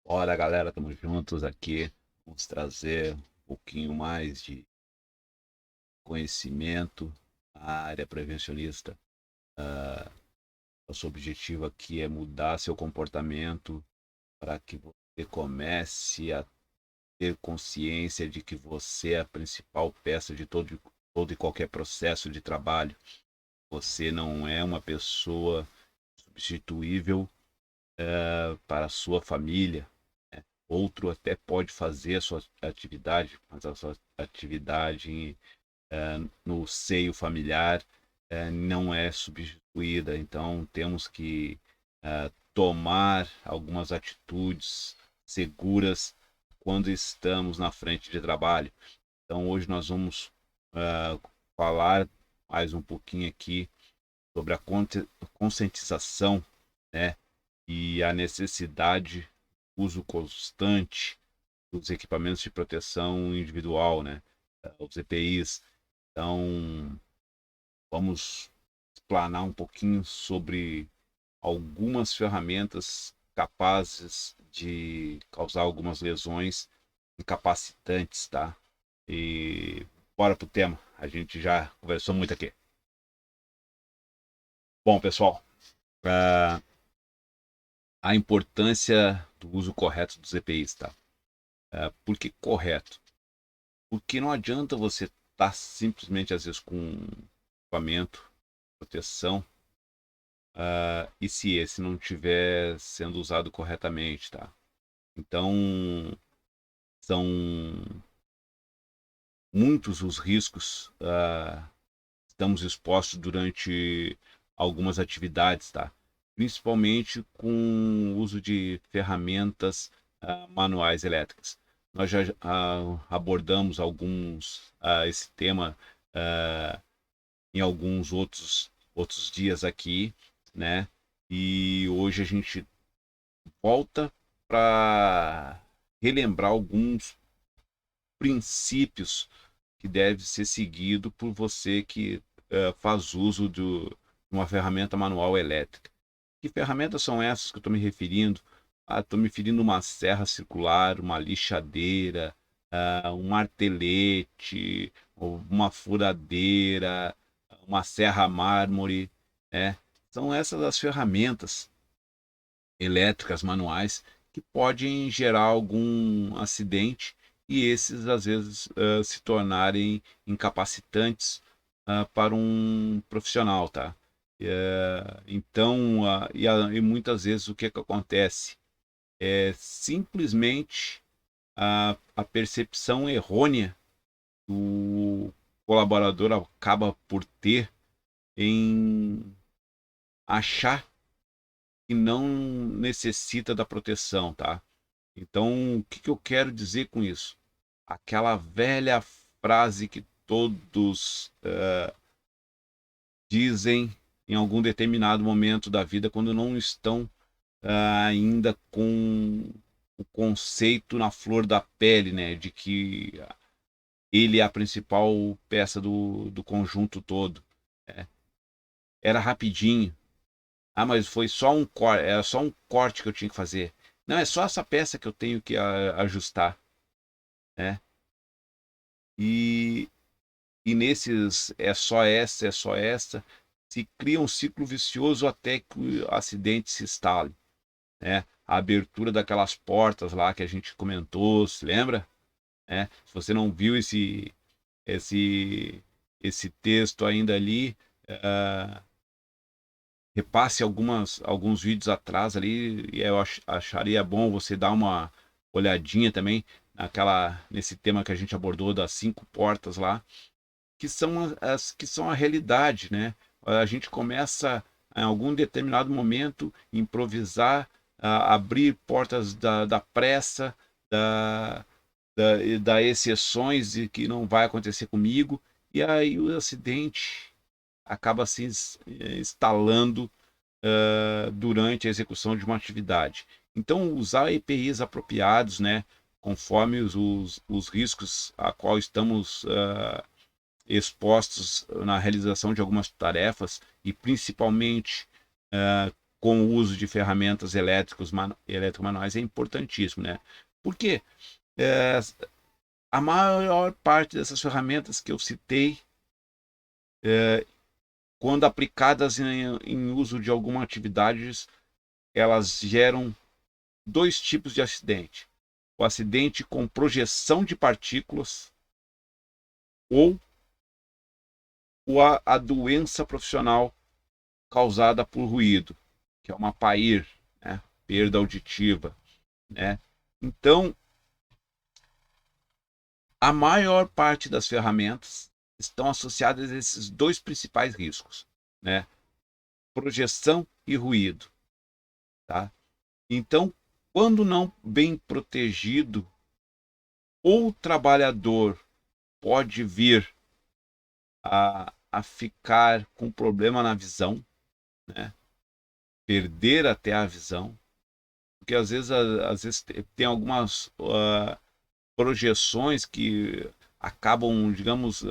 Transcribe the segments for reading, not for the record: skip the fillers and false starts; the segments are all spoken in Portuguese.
Bora, galera, estamos juntos aqui. Vamos trazer um pouquinho mais de conhecimento à área prevencionista. Nosso objetivo aqui é mudar seu comportamento para que você comece a ter consciência de que você é a principal peça de todo e qualquer processo de trabalho. Você não é uma pessoa substituível para a sua família. Outro até pode fazer a sua atividade, mas a sua atividade no seio familiar não é substituída. Então temos que tomar algumas atitudes seguras quando estamos na frente de trabalho. Então hoje nós vamos falar mais um pouquinho aqui sobre a conscientização, né, e a necessidade do uso constante dos equipamentos de proteção individual, né, os EPIs. Então, vamos explanar um pouquinho sobre algumas ferramentas capazes de causar algumas lesões incapacitantes, tá? E bora pro tema. A gente já conversou muito aqui. Bom, pessoal, uh, a importância do uso correto dos EPIs, tá? Por que correto? Porque não adianta você estar simplesmente, às vezes, com equipamento, proteção, e se esse não estiver sendo usado corretamente, tá? Então, são muitos os riscos estamos expostos durante algumas atividades, tá? Principalmente com o uso de ferramentas manuais elétricas. Nós já abordamos esse tema em alguns outros dias aqui, né? E hoje a gente volta para relembrar alguns princípios que deve ser seguido por você que faz uso de uma ferramenta manual elétrica. Que ferramentas são essas que eu estou me referindo? Estou me referindo a uma serra circular, uma lixadeira, um martelete, uma furadeira, uma serra mármore, né? São essas as ferramentas elétricas manuais que podem gerar algum acidente e esses às vezes se tornarem incapacitantes para um profissional, tá? Então, e muitas vezes o que, que acontece? É simplesmente a percepção errônea que o colaborador acaba por ter em achar que não necessita da proteção, tá? Então, o que, que eu quero dizer com isso? Aquela velha frase que todos dizem em algum determinado momento da vida, quando não estão ainda com o conceito na flor da pele, né? De que ele é a principal peça do conjunto todo. Né? Era rapidinho. Mas foi só um corte, era só um corte que eu tinha que fazer. Não, é só essa peça que eu tenho que ajustar, né? E, e nesses é só essa, se cria um ciclo vicioso até que o acidente se instale, né? A abertura daquelas portas lá que a gente comentou, se lembra? Se você não viu esse, esse texto ainda ali, uh, repasse alguns vídeos atrás ali, e eu acharia bom você dar uma olhadinha também nesse tema que a gente abordou das 5 portas lá, que são as que são a realidade, né? A gente começa em algum determinado momento improvisar, abrir portas da pressa, da, da exceções de que não vai acontecer comigo, e aí o acidente acaba se instalando durante a execução de uma atividade. Então, usar EPIs apropriados, né, conforme os riscos a qual estamos expostos na realização de algumas tarefas e principalmente com o uso de ferramentas eletromanuais é importantíssimo, né? Porque a maior parte dessas ferramentas que eu citei, quando aplicadas em uso de alguma atividade, elas geram dois tipos de acidente. O acidente com projeção de partículas ou a doença profissional causada por ruído, que é uma PAIR, né? Perda auditiva, né? Então, a maior parte das ferramentas estão associadas a esses dois principais riscos, né? Projeção e ruído, tá? Então, quando não bem protegido, o trabalhador pode vir a ficar com problema na visão, né? Perder até a visão, porque às vezes tem algumas projeções que acabam, digamos,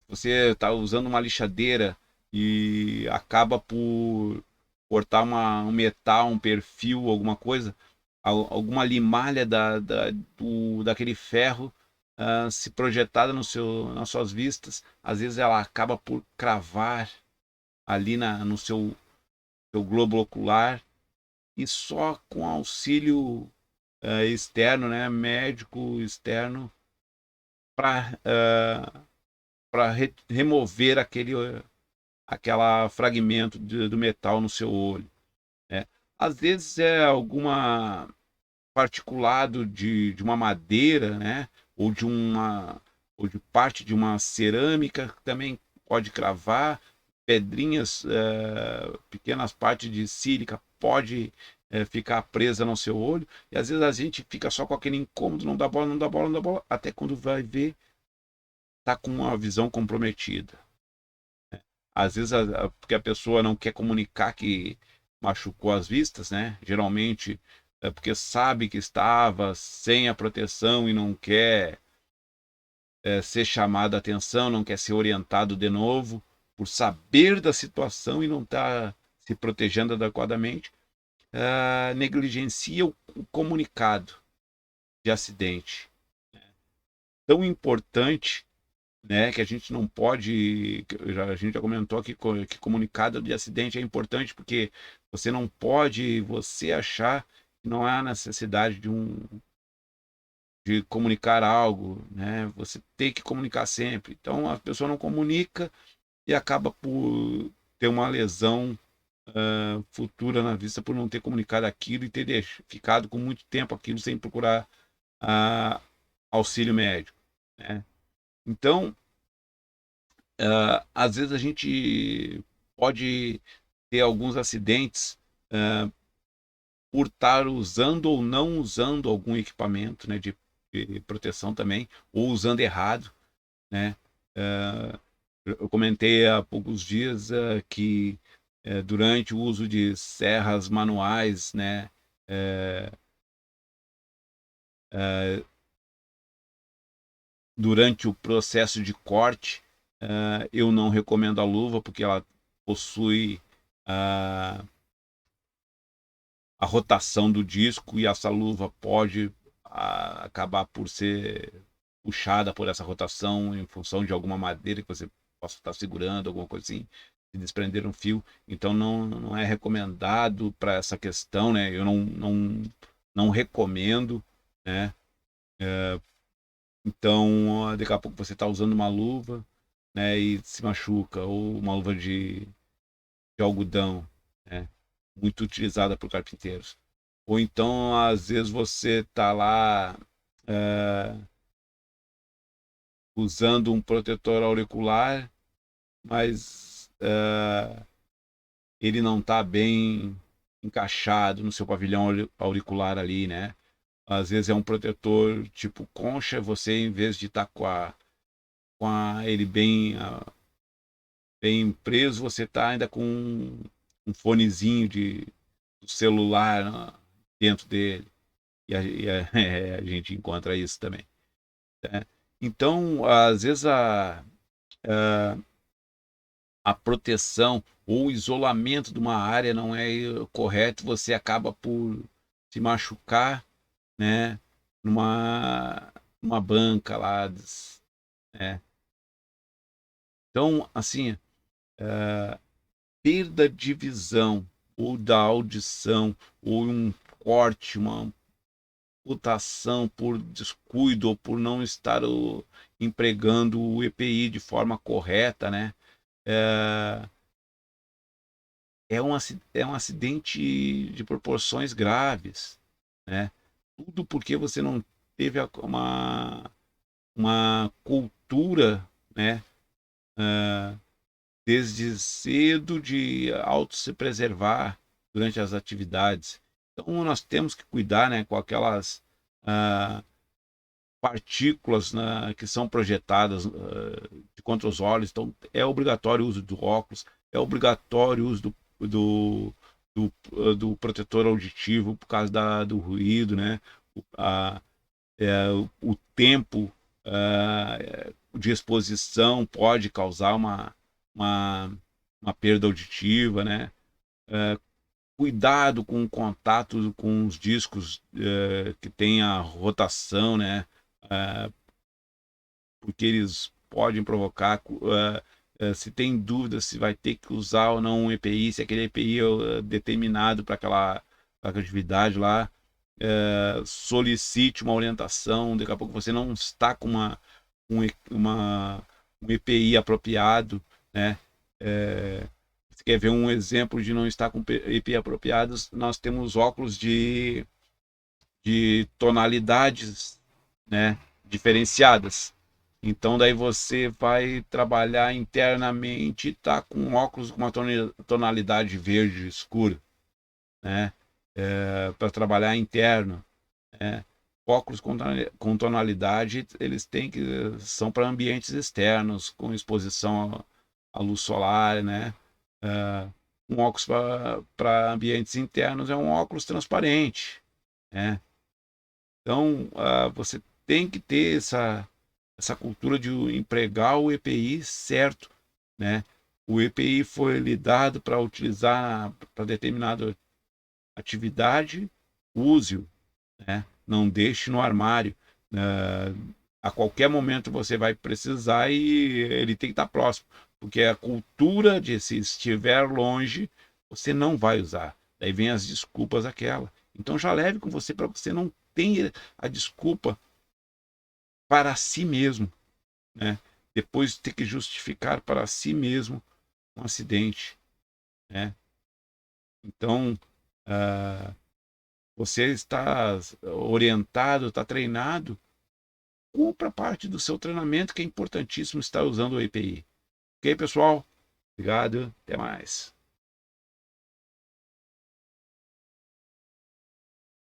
você está usando uma lixadeira e acaba por cortar um metal, um perfil, alguma coisa, alguma limalha daquele ferro se projetada nas suas vistas, às vezes ela acaba por cravar ali no seu globo ocular, e só com auxílio externo, né, médico externo, para remover aquela fragmento do metal no seu olho, né? Às vezes é alguma particulado de uma madeira, né, ou de parte de uma cerâmica que também pode cravar, pedrinhas, pequenas partes de sílica pode ficar presa no seu olho, e às vezes a gente fica só com aquele incômodo, não dá bola, não dá bola, não dá bola, até quando vai ver, tá com a visão comprometida. Às vezes porque a pessoa não quer comunicar que machucou as vistas, né? Geralmente é porque sabe que estava sem a proteção e não quer ser chamado a atenção, não quer ser orientado de novo, por saber da situação e não estar se protegendo adequadamente, negligencia o comunicado de acidente. Tão importante, né, que a gente não pode, a gente já comentou aqui que comunicado de acidente é importante porque você não pode achar que não há necessidade de comunicar algo, né? Você tem que comunicar sempre. Então a pessoa não comunica e acaba por ter uma lesão futura na vista por não ter comunicado aquilo e ter ficado com muito tempo aquilo sem procurar auxílio médico, né? Então, às vezes a gente pode ter alguns acidentes por estar usando ou não usando algum equipamento, né, de proteção também, ou usando errado, né? Eu comentei há poucos dias que durante o uso de serras manuais, né, durante o processo de corte, eu não recomendo a luva porque ela possui a rotação do disco e essa luva pode acabar por ser puxada por essa rotação em função de alguma madeira que você possa estar segurando, alguma coisa assim, se desprender um fio. Então não é recomendado para essa questão, né? Eu não recomendo, né? Então daqui a pouco você está usando uma luva, né, e se machuca, ou uma luva de algodão, né, muito utilizada por carpinteiros. Ou então, às vezes, você está lá usando um protetor auricular, mas ele não está bem encaixado no seu pavilhão auricular ali, né? Às vezes é um protetor tipo concha, você em vez de estar ele bem preso, você está ainda com um fonezinho de celular dentro dele. A gente encontra isso também, né? Então, às vezes a proteção, ou o isolamento de uma área não é correto, você acaba por se machucar, né, numa banca lá, né? Então, assim, perda de visão ou da audição ou um corte, uma amputação por descuido ou por não estar empregando o EPI de forma correta, né? É um acidente de proporções graves, né? Tudo porque você não teve uma cultura, né? Desde cedo de auto se preservar durante as atividades. Então nós temos que cuidar, né, com aquelas partículas, né, que são projetadas contra os olhos. Então é obrigatório o uso do óculos, é obrigatório o uso do protetor auditivo por causa do ruído, né? O tempo de exposição pode causar uma, uma perda auditiva, né? Cuidado com o contato com os discos que tem a rotação, né? Porque eles podem provocar. Se tem dúvida se vai ter que usar ou não um EPI, se aquele EPI é determinado para aquela atividade lá, solicite uma orientação. Daqui a pouco você não está com um EPI apropriado, né? Você quer ver um exemplo de não estar com EPI apropriados? Nós temos óculos de tonalidades, né, diferenciadas. Então daí você vai trabalhar internamente, tá com um óculos com uma tonalidade verde escura, né? Para trabalhar interno, né? Óculos com tonalidade, eles têm que são para ambientes externos, com exposição à luz solar, né? Um óculos para ambientes internos é um óculos transparente, né? Então, você tem que ter essa cultura de empregar o EPI certo, né? O EPI foi lhe dado para utilizar para determinada atividade, use-o, né? Não deixe no armário. A qualquer momento você vai precisar e ele tem que estar próximo, porque a cultura de se estiver longe, você não vai usar. Daí vem as desculpas aquela. Então já leve com você para você não ter a desculpa para si mesmo, né? Depois ter que justificar para si mesmo um acidente, né? Então, você está orientado, está treinado, cumpra parte do seu treinamento, que é importantíssimo estar usando o EPI. Ok, pessoal? Obrigado, até mais.